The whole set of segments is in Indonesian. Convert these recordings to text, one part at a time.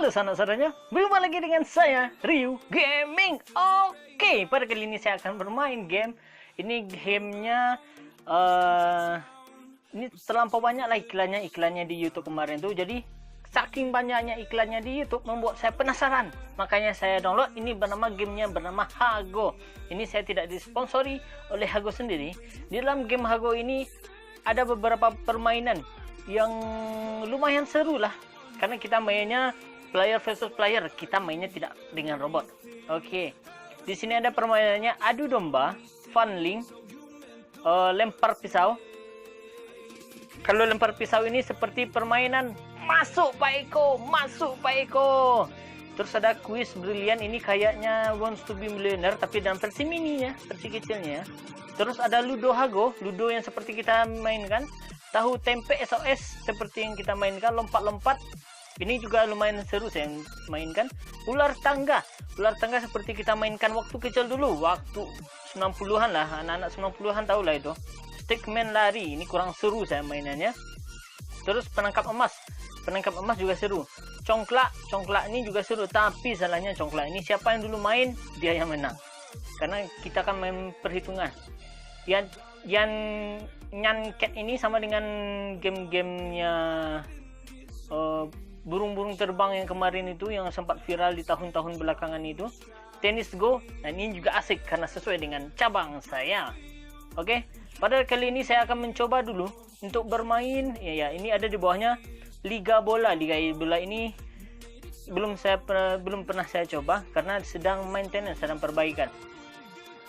Halo saudara-saudaranya, berjumpa lagi dengan saya, Ryu Gaming. Oke, pada kali ini saya akan bermain game. Ini gamenya, ini terlampau banyak lah iklannya di YouTube kemarin tuh. Jadi, saking banyaknya iklannya di YouTube membuat saya penasaran. Makanya saya download. Ini gamenya bernama Hago. Ini saya tidak disponsori oleh Hago sendiri. Di dalam game Hago ini ada beberapa permainan yang lumayan seru lah. Karena kita mainnya player versus player, kita mainnya tidak dengan robot. Oke, di sini ada permainannya adu domba, funling, lempar pisau. Kalau lempar pisau ini seperti permainan masuk Pak Eko, masuk Pak Eko. Terus ada kuis brilian, ini kayaknya Wants to be Millionaire tapi dalam versi mininya, versi kecilnya. Terus ada Ludo Hago, Ludo yang seperti kita mainkan. Tahu tempe SOS seperti yang kita mainkan, lompat-lompat. Ini juga lumayan seru saya mainkan. Ular tangga seperti kita mainkan waktu kecil dulu, waktu 90-an lah, anak-anak 90-an tahu lah itu. Stickman lari, ini kurang seru saya mainannya. Terus penangkap emas juga seru. Congklak ini juga seru, tapi salahnya congklak ini siapa yang dulu main dia yang menang. Karena kita akan main perhitungan. Yang nyanket ini sama dengan game-gamenya burung-burung terbang yang kemarin itu, yang sempat viral di tahun-tahun belakangan itu, Tennis Go. Dan ini juga asik karena sesuai dengan cabang saya. Oke, pada kali ini saya akan mencoba dulu untuk bermain. Ya, ini ada di bawahnya Liga Bola. Liga Bola ini belum pernah saya coba karena sedang maintenance, sedang perbaikan.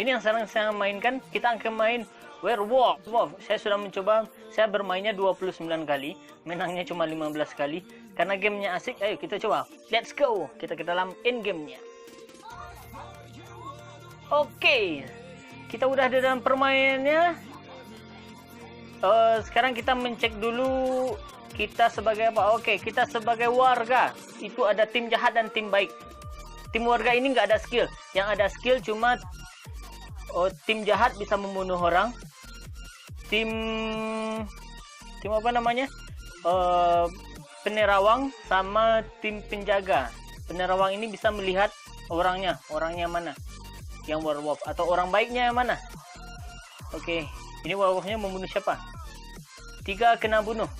Ini yang sekarang saya mainkan, kita akan main Werewolf. Saya sudah mencoba, saya bermainnya 29 kali, menangnya cuma 15 kali. Karena gamenya asik, ayo kita coba. Let's go, kita ke dalam in gamenya. Oke, kita udah di dalam permainannya. Sekarang kita mencek dulu kita sebagai apa. Oke, kita sebagai warga. Itu ada tim jahat dan tim baik. Tim warga ini nggak ada skill. Yang ada skill cuma tim jahat bisa membunuh orang. Tim apa namanya? Penerawang sama tim penjaga. Penerawang ini bisa melihat orangnya mana yang werewolf, atau orang baiknya yang mana. Oke, ini werewolfnya membunuh siapa? 3 kena bunuh,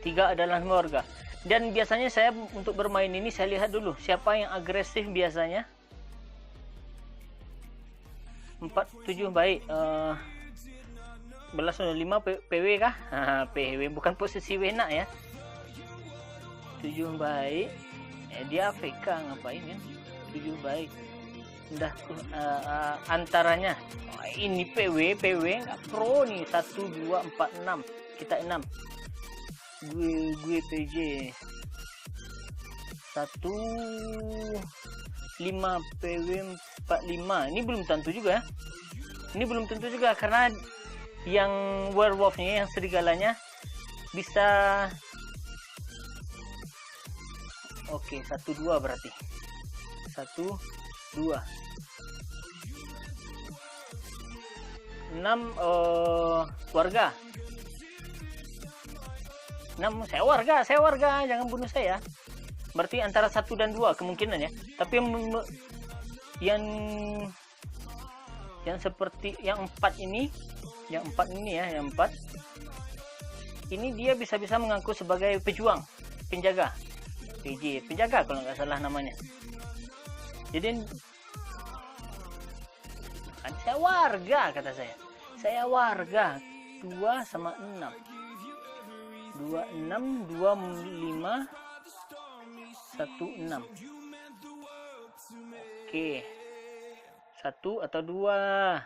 3 adalah warga. Dan biasanya saya untuk bermain ini saya lihat dulu siapa yang agresif biasanya. 47 baik. 11.5 PW kah? PW bukan posisi wena ya. 7 baik. Dia AFK ngapain kan? 7 baik. Udah antaranya. Ini PW nggak pro nih. 1 2 4 6. Kita 6. Gue PJ. 1 5 PW 45. Ini belum tentu juga. Ini belum tentu juga karena yang werewolfnya, yang serigalanya bisa. Oke, 1 2 berarti 1 2 6 warga 6. Saya warga, jangan bunuh saya. Berarti antara 1 dan 2 kemungkinan ya. Tapi yang seperti yang 4 ini, yang 4 ini dia bisa mengaku sebagai pejuang, penjaga, PJ, penjaga kalau nggak salah namanya. Jadi kan saya warga, kata saya warga. 2 sama 6, 26 25 16. Oke, 1 atau 2.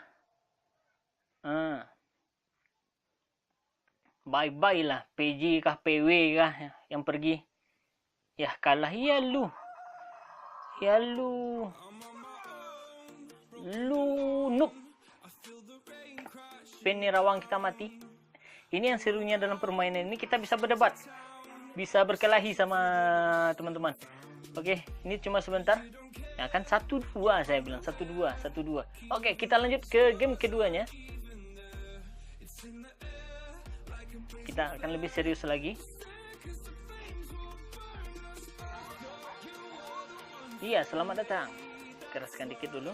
Bye-bye lah, PJ kah PW kah yang pergi. Ya kalah, ya lu noob. Penerawang kita mati. Ini yang serunya dalam permainan ini, kita bisa berdebat, bisa berkelahi sama teman-teman. Oke, ini cuma sebentar. Ya kan 1-2 saya bilang, 1-2. Oke, kita lanjut ke game keduanya. Kita akan lebih serius lagi. Iya, selamat datang. Keraskan dikit dulu.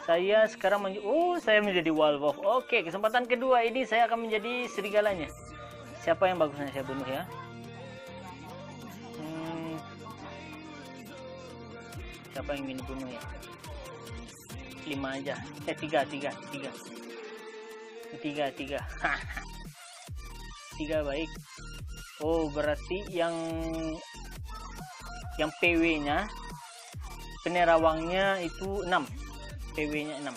Saya sekarang saya menjadi Wolf. Oke, kesempatan kedua ini saya akan menjadi serigalanya. Siapa yang bagusnya saya bunuh ya? Siapa yang ingin dibunuh ya? 5 aja. 3. 3 baik. Oh, berarti yang PW-nya penerawangnya itu 6. PW-nya 6.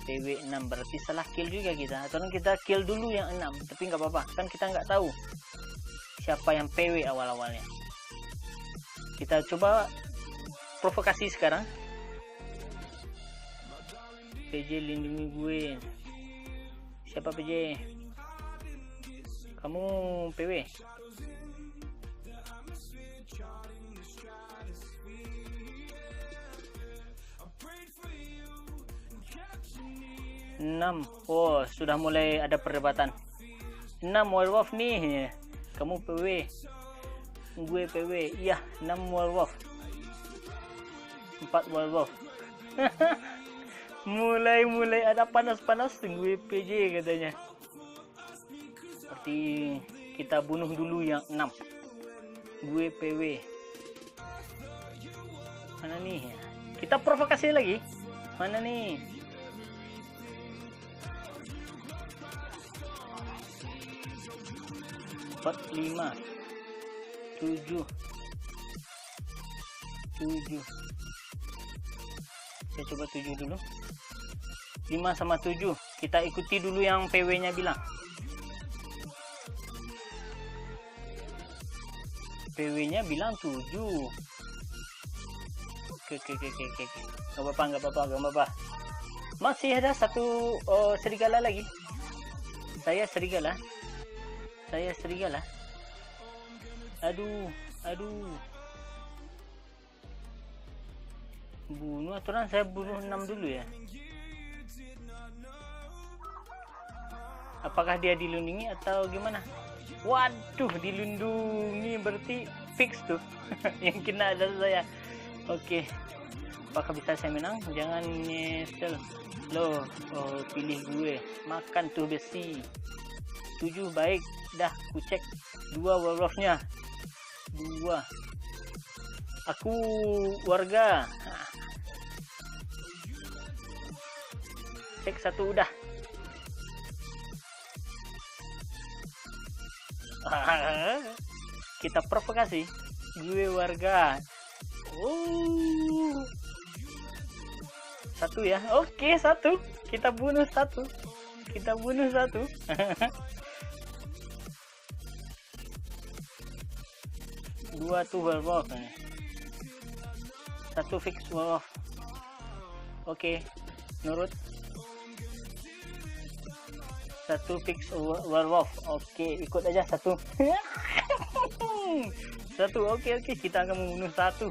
PW 6 berarti salah kill juga kita. Atau kita kill dulu yang 6, tapi nggak apa-apa. Kan kita nggak tahu siapa yang PW awal-awalnya. Kita coba provokasi sekarang. PJ lindungi gue. Siapa PJ? Kamu PW. Oh, sudah mulai ada perdebatan. 6 werewolf nih. Kamu PW. Gue PW. Iya, 6 werewolf. 4 werewolf. mulai ada panas-panas gue PJ katanya. Seperti kita bunuh dulu yang 6. Gue PW. Mana nih? Kita provokasi lagi. Mana nih? Empat, 5, 7. Saya coba 7 dulu. 5 sama 7. Kita ikuti dulu yang PW-nya bilang. PW-nya bilang 7. Oke. Gak apa-apa. Masih ada satu serigala lagi. Saya serigala. Aduh. Bunuh aturan, saya bunuh 6 dulu ya. Apakah dia dilindungi atau gimana? Waduh, dilindungi berarti fix tuh. Yang kena adalah saya. Oke. Apakah bisa saya menang? Jangan nyesel. Loh, pilih gue. Makan tuh besi. 7 baik. Dah, ku cek 2 werewolfnya. 2. Aku warga. Cek 1 udah. Kita provokasi. Gue warga. 1 ya. Oke, 1. Kita bunuh 1. 2 tuh werewolf. 1 fix werewolf. Oke, nurut. 1 fix werewolf. Oke, ikut aja 1. 1. Oke, kita akan membunuh 1.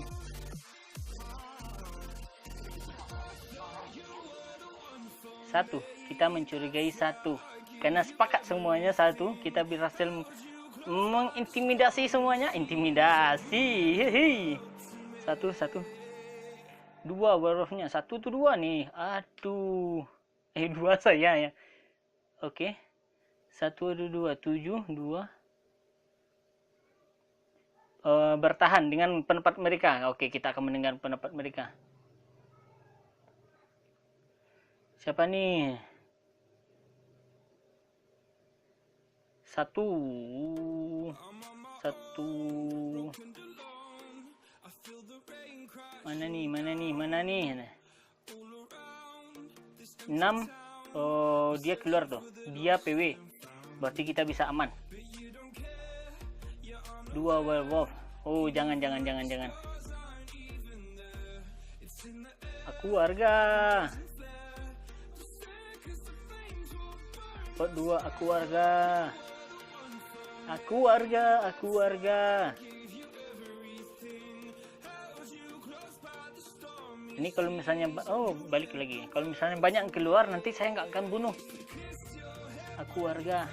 Kita mencurigai 1. Karena sepakat semuanya 1, kita berhasil mengintimidasi semuanya. Intimidasi. Hehe. 1. 2 werewolfnya. 1 tuh 2 nih. Aduh. 2 saya ya. Oke. 1 ada 2. 7. 2. Bertahan dengan pendapat mereka. Oke, kita akan mendengar pendapat mereka. Siapa nih? 1. Mana nih? 6. Oh, dia keluar tuh. Dia PW. Berarti kita bisa aman. 2 werewolf. Oh, jangan. Aku warga. Pot 2, aku warga. Ini kalau misalnya balik lagi. Kalau misalnya banyak yang keluar, nanti saya nggak akan bunuh. Aku warga.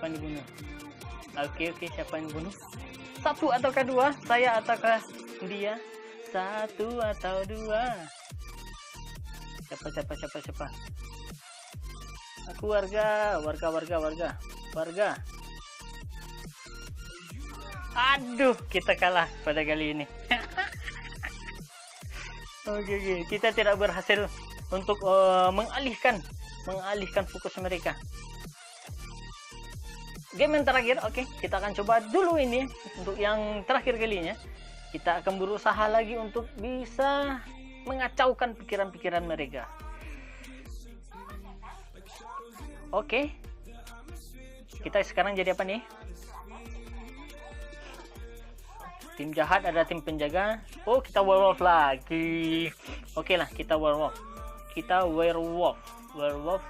Siapa yang dibunuh? Oke, siapa yang dibunuh? Satu ataukah dua? Saya ataukah dia? Satu atau dua? Siapa? Aku warga. Aduh, kita kalah pada kali ini. Oke, kita tidak berhasil untuk mengalihkan fokus mereka. Game yang terakhir, oke, kita akan coba dulu ini untuk yang terakhir kalinya. Kita akan berusaha lagi untuk bisa mengacaukan pikiran-pikiran mereka. Oke, kita sekarang jadi apa nih? Tim jahat ada tim penjaga. Oh, kita werewolf lagi. Oke lah, kita werewolf. Werewolf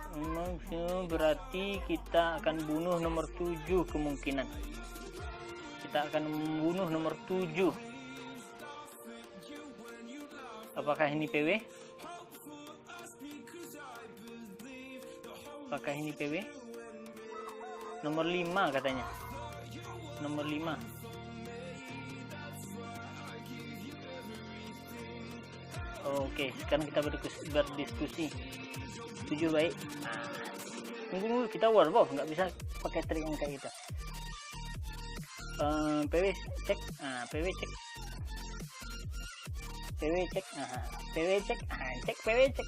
berarti kita akan bunuh nomor 7 kemungkinan. Kita akan membunuh nomor 7. Apakah ini PW? Nomor 5 katanya. Nomor 5. Oke, sekarang kita berdiskusi. Setuju, baik. Tunggu, kita werewolf, nggak bisa pakai trik yang kayak gitu. PW cek. PW cek.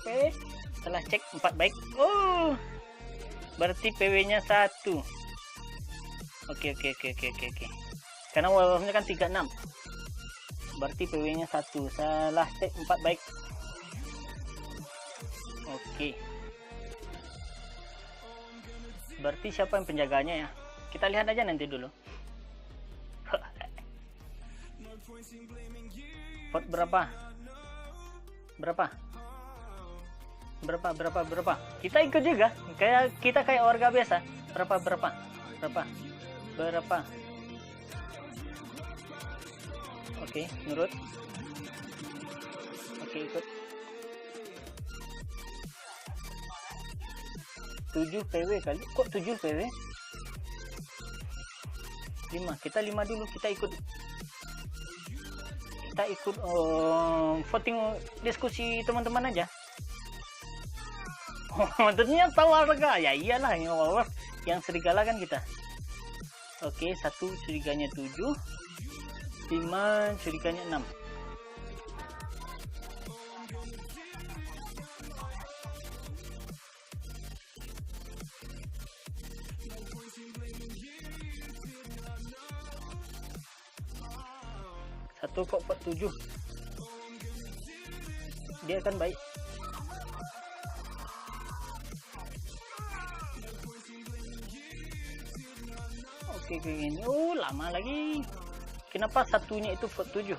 Setelah cek 4 baik. Oh, berarti PW-nya 1. Oke. Karena werewolf-nya kan 36. Berarti PW-nya 1. Salah cek 4 baik. Oke. Berarti siapa yang penjaganya ya? Kita lihat aja nanti dulu. Vote berapa? Kita ikut juga. Kita kayak warga biasa. Berapa? Oke, nurut. Oke, ikut. 7 PW kali. Kok 7 PW? 5. Kita 5 dulu, kita ikut voting, diskusi teman-teman aja. Ternyata warga. Ya iyalah, yang serigala kan kita. Oke, 1 suriganya 7, 5 suriganya 6. Satu kok 47. Dia akan baik. Oke, kayak gini. Oh, lama lagi. Kenapa satunya itu 47?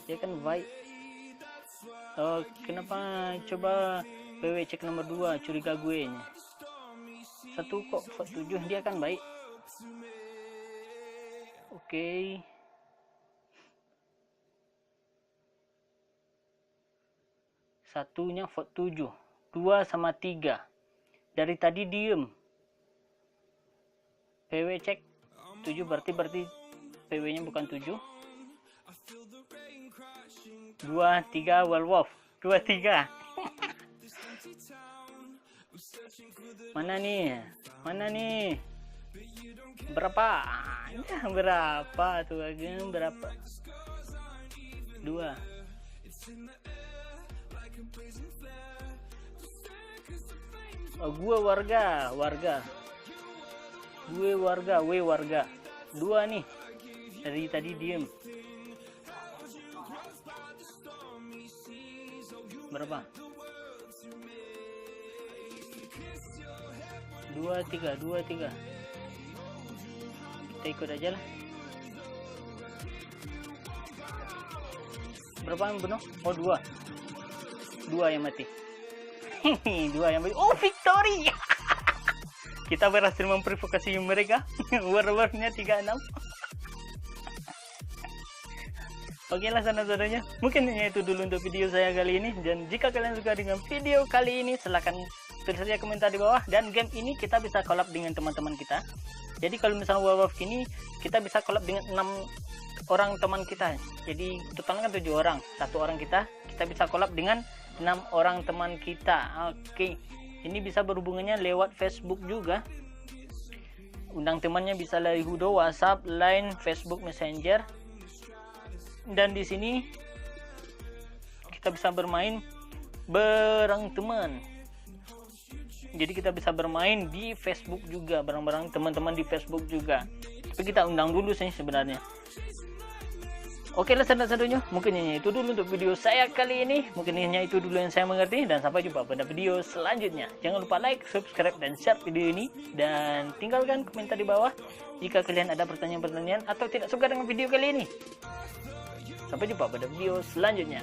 Dia kan baik. Oh, kenapa coba PW cek nomor 2 curiga gue nya. 1 kok 47, dia kan baik. Oke. Satunya vote 7, 2 sama 3. Dari tadi diem. PW cek 7, berarti PW nya bukan 7. 2, 3 werewolf. 2, 3. Mana nih? Berapa? Berapa tuh ageng? Berapa? 2. Oh, gue warga. Gue warga. 2 nih. Dari tadi diem. Berapa? 2, 3. Kita ikut aja lah. Berapa yang bunuh? Oh, 2 yang mati. 2 yang mati. Oh, victory. Kita berhasil memprovokasi mereka. Werewolf-nya 36. Oke lah saudara-saudaranya, mungkin hanya itu dulu untuk video saya kali ini. Dan jika kalian suka dengan video kali ini, silahkan tulis saja komentar di bawah. Dan game ini kita bisa collab dengan teman-teman kita. Jadi kalau misalnya Werewolf ini kita bisa collab dengan 6 orang teman kita. Jadi totalnya kan 7 orang. 1 orang kita bisa collab dengan 6 orang teman kita. Oke. Ini bisa berhubungannya lewat Facebook juga. Undang temannya bisa dari Hudo, WhatsApp, Line, Facebook Messenger. Dan di sini kita bisa bermain bareng teman. Jadi kita bisa bermain di Facebook juga, bareng-bareng teman-teman di Facebook juga. Tapi kita undang dulu sih sebenarnya. Oke lah saudara-saudaranya, mungkin hanya itu dulu untuk video saya kali ini. Mungkin hanya itu dulu yang saya mengerti, dan sampai jumpa pada video selanjutnya. Jangan lupa like, subscribe, dan share video ini, dan tinggalkan komentar di bawah jika kalian ada pertanyaan-pertanyaan atau tidak suka dengan video kali ini. Sampai jumpa pada video selanjutnya.